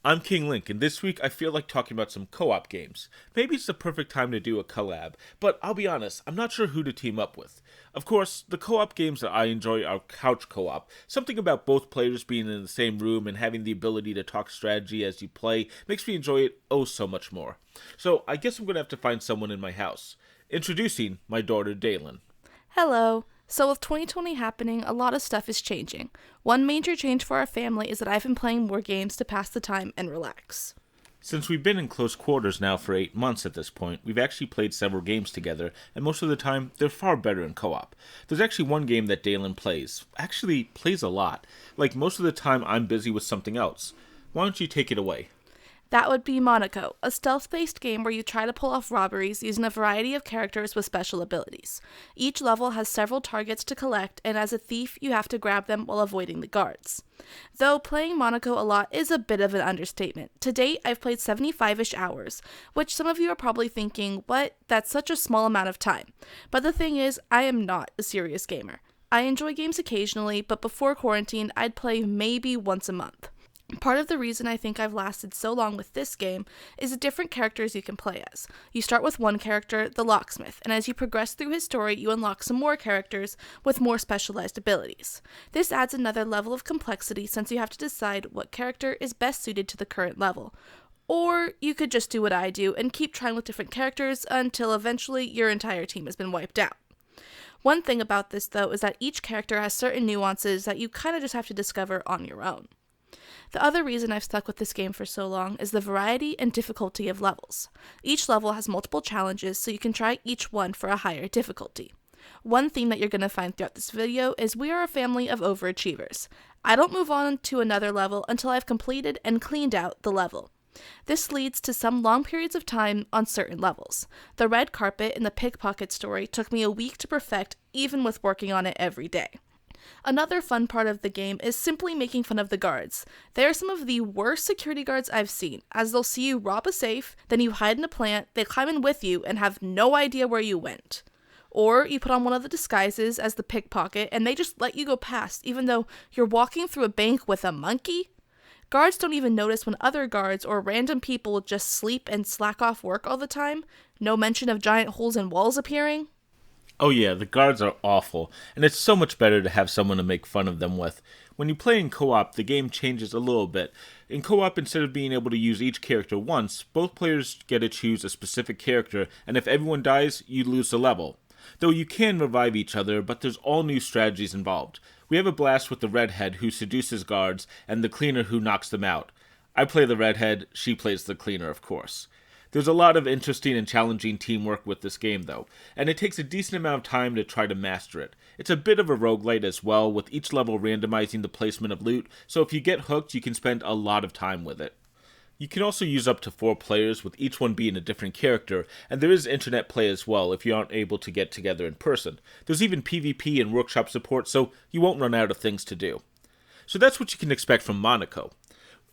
I'm King Link, and this week I feel like talking about some co-op games. Maybe it's the perfect time to do a collab, but I'll be honest, I'm not sure who to team up with. Of course, the co-op games that I enjoy are couch co-op. Something about both players being in the same room and having the ability to talk strategy as you play makes me enjoy it oh so much more. So I guess I'm gonna have to find someone in my house. Introducing my daughter Dalen. Hello. So, with 2020 happening, a lot of stuff is changing. One major change for our family is that I've been playing more games to pass the time and relax. Since we've been in close quarters now for 8 months at this point, we've actually played several games together, and most of the time, they're far better in co-op. There's actually one game that Dalen plays. Actually, plays a lot. Like, most of the time, I'm busy with something else. Why don't you take it away? That would be Monaco, a stealth based game where you try to pull off robberies using a variety of characters with special abilities. Each level has several targets to collect, and as a thief, you have to grab them while avoiding the guards. Though playing Monaco a lot is a bit of an understatement. To date, I've played 75-ish hours, which some of you are probably thinking, what? That's such a small amount of time. But the thing is, I am not a serious gamer. I enjoy games occasionally, but before quarantine, I'd play maybe once a month. Part of the reason I think I've lasted so long with this game is the different characters you can play as. You start with one character, the locksmith, and as you progress through his story, you unlock some more characters with more specialized abilities. This adds another level of complexity since you have to decide what character is best suited to the current level. Or you could just do what I do and keep trying with different characters until eventually your entire team has been wiped out. One thing about this, though, is that each character has certain nuances that you kind of just have to discover on your own. The other reason I've stuck with this game for so long is the variety and difficulty of levels. Each level has multiple challenges, so you can try each one for a higher difficulty. One theme that you're going to find throughout this video is we are a family of overachievers. I don't move on to another level until I've completed and cleaned out the level. This leads to some long periods of time on certain levels. The red carpet in the pickpocket story took me a week to perfect, even with working on it every day. Another fun part of the game is simply making fun of the guards. They are some of the worst security guards I've seen, as they'll see you rob a safe, then you hide in a plant, they climb in with you, and have no idea where you went. Or you put on one of the disguises as the pickpocket, and they just let you go past, even though you're walking through a bank with a monkey? Guards don't even notice when other guards or random people just sleep and slack off work all the time. No mention of giant holes in walls appearing. Oh yeah, the guards are awful, and it's so much better to have someone to make fun of them with. When you play in co-op, the game changes a little bit. In co-op, instead of being able to use each character once, both players get to choose a specific character, and if everyone dies, you lose the level. Though you can revive each other, but there's all new strategies involved. We have a blast with the redhead who seduces guards, and the cleaner who knocks them out. I play the redhead, she plays the cleaner, of course. There's a lot of interesting and challenging teamwork with this game, though, and it takes a decent amount of time to try to master it. It's a bit of a roguelite as well, with each level randomizing the placement of loot, so if you get hooked, you can spend a lot of time with it. You can also use up to 4 players, with each one being a different character, and there is internet play as well if you aren't able to get together in person. There's even PvP and workshop support, so you won't run out of things to do. So that's what you can expect from Monaco.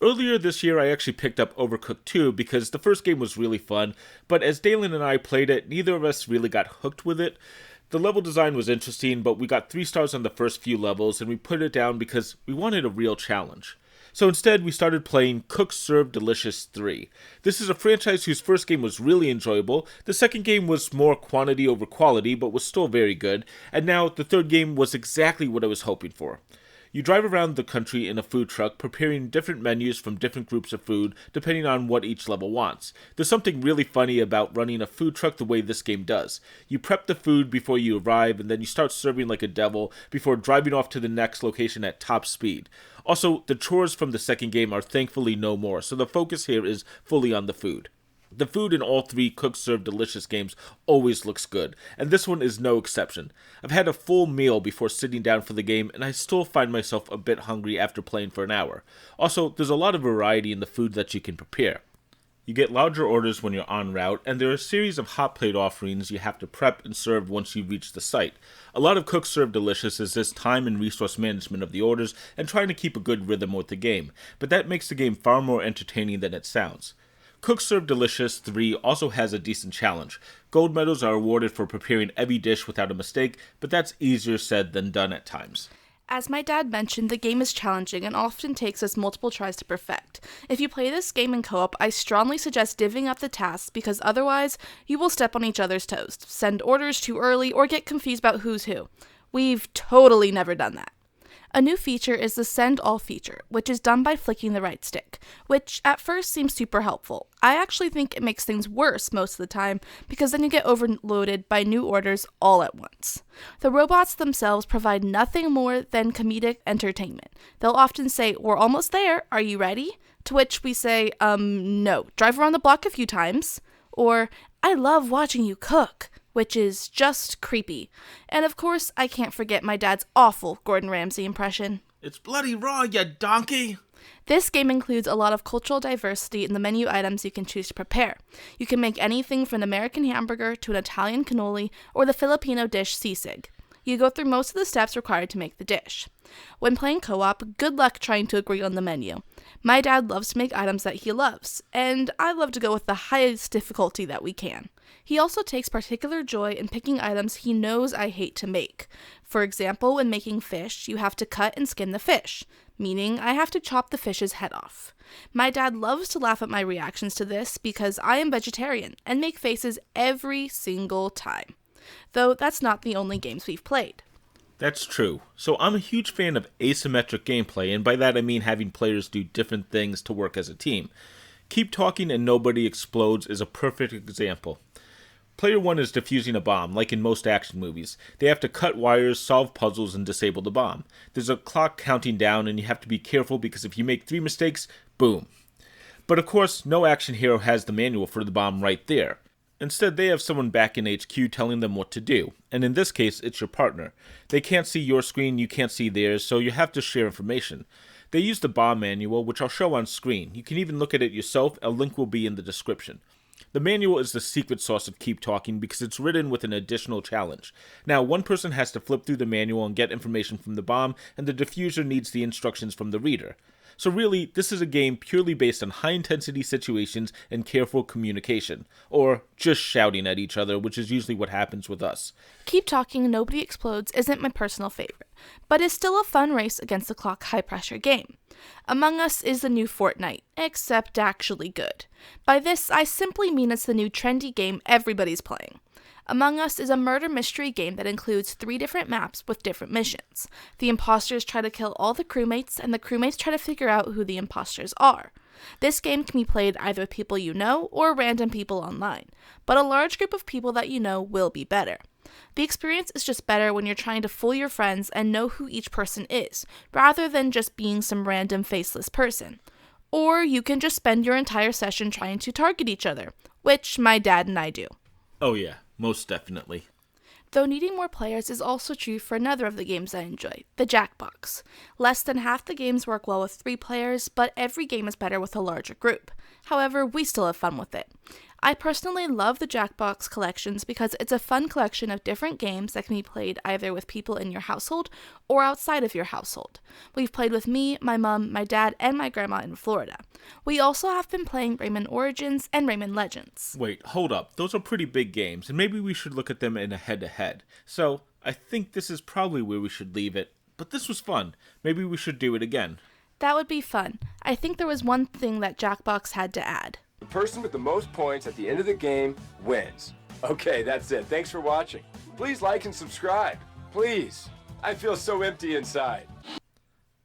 Earlier this year, I actually picked up Overcooked 2 because the first game was really fun, but as Dalen and I played it, neither of us really got hooked with it. The level design was interesting, but we got 3 stars on the first few levels, and we put it down because we wanted a real challenge. So instead, we started playing Cook Serve Delicious 3. This is a franchise whose first game was really enjoyable, the second game was more quantity over quality, but was still very good, and now the third game was exactly what I was hoping for. You drive around the country in a food truck, preparing different menus from different groups of food, depending on what each level wants. There's something really funny about running a food truck the way this game does. You prep the food before you arrive, and then you start serving like a devil before driving off to the next location at top speed. Also, the chores from the second game are thankfully no more, so the focus here is fully on the food. The food in all 3 Cook Serve Delicious games always looks good, and this one is no exception. I've had a full meal before sitting down for the game, and I still find myself a bit hungry after playing for an hour. Also, there's a lot of variety in the food that you can prepare. You get larger orders when you're en route, and there are a series of hot plate offerings you have to prep and serve once you reach the site. A lot of Cook Serve Delicious is this time and resource management of the orders and trying to keep a good rhythm with the game, but that makes the game far more entertaining than it sounds. Cook Serve Delicious 3 also has a decent challenge. Gold medals are awarded for preparing every dish without a mistake, but that's easier said than done at times. As my dad mentioned, the game is challenging and often takes us multiple tries to perfect. If you play this game in co-op, I strongly suggest divvying up the tasks because otherwise you will step on each other's toes, send orders too early, or get confused about who's who. We've totally never done that. A new feature is the Send All feature, which is done by flicking the right stick, which at first seems super helpful. I actually think it makes things worse most of the time because then you get overloaded by new orders all at once. The robots themselves provide nothing more than comedic entertainment. They'll often say, "We're almost there, are you ready?" To which we say, no, drive around the block a few times. Or, "I love watching you cook," which is just creepy. And of course, I can't forget my dad's awful Gordon Ramsay impression. "It's bloody raw, you donkey!" This game includes a lot of cultural diversity in the menu items you can choose to prepare. You can make anything from an American hamburger to an Italian cannoli or the Filipino dish sisig. You go through most of the steps required to make the dish. When playing co-op, good luck trying to agree on the menu. My dad loves to make items that he loves, and I love to go with the highest difficulty that we can. He also takes particular joy in picking items he knows I hate to make. For example, when making fish, you have to cut and skin the fish, meaning I have to chop the fish's head off. My dad loves to laugh at my reactions to this because I am vegetarian and make faces every single time. Though that's not the only games we've played. That's true. So I'm a huge fan of asymmetric gameplay, and by that I mean having players do different things to work as a team. Keep Talking and Nobody Explodes is a perfect example. Player 1 is defusing a bomb, like in most action movies. They have to cut wires, solve puzzles, and disable the bomb. There's a clock counting down, and you have to be careful because if you make 3 mistakes, boom. But of course, no action hero has the manual for the bomb right there. Instead, they have someone back in HQ telling them what to do, and in this case, it's your partner. They can't see your screen, you can't see theirs, so you have to share information. They use the bomb manual, which I'll show on screen. You can even look at it yourself, a link will be in the description. The manual is the secret sauce of Keep Talking because it's written with an additional challenge. Now, one person has to flip through the manual and get information from the bomb, and the diffuser needs the instructions from the reader. So really, this is a game purely based on high-intensity situations and careful communication, or just shouting at each other, which is usually what happens with us. Keep Talking, Nobody Explodes isn't my personal favorite, but is still a fun race against the clock high-pressure game. Among Us is the new Fortnite, except actually good. By this, I simply mean it's the new trendy game everybody's playing. Among Us is a murder mystery game that includes 3 different maps with different missions. The imposters try to kill all the crewmates, and the crewmates try to figure out who the imposters are. This game can be played either with people you know or random people online, but a large group of people that you know will be better. The experience is just better when you're trying to fool your friends and know who each person is, rather than just being some random faceless person. Or you can just spend your entire session trying to target each other, which my dad and I do. Oh yeah, most definitely. Though needing more players is also true for another of the games I enjoy, the Jackbox. Less than half the games work well with 3 players, but every game is better with a larger group. However, we still have fun with it. I personally love the Jackbox collections because it's a fun collection of different games that can be played either with people in your household or outside of your household. We've played with me, my mom, my dad, and my grandma in Florida. We also have been playing Rayman Origins and Rayman Legends. Wait, hold up. Those are pretty big games, and maybe we should look at them in a head-to-head. So, I think this is probably where we should leave it. But this was fun. Maybe we should do it again. That would be fun. I think there was one thing that Jackbox had to add. The person with the most points at the end of the game wins. Okay, that's it. Thanks for watching. Please like and subscribe. Please. I feel so empty inside.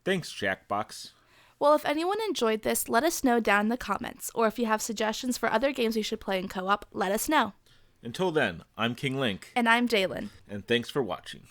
Thanks, Jackbox. Well, if anyone enjoyed this, let us know down in the comments, or if you have suggestions for other games we should play in co-op, let us know. Until then, I'm King Link. And I'm Jalen. And thanks for watching.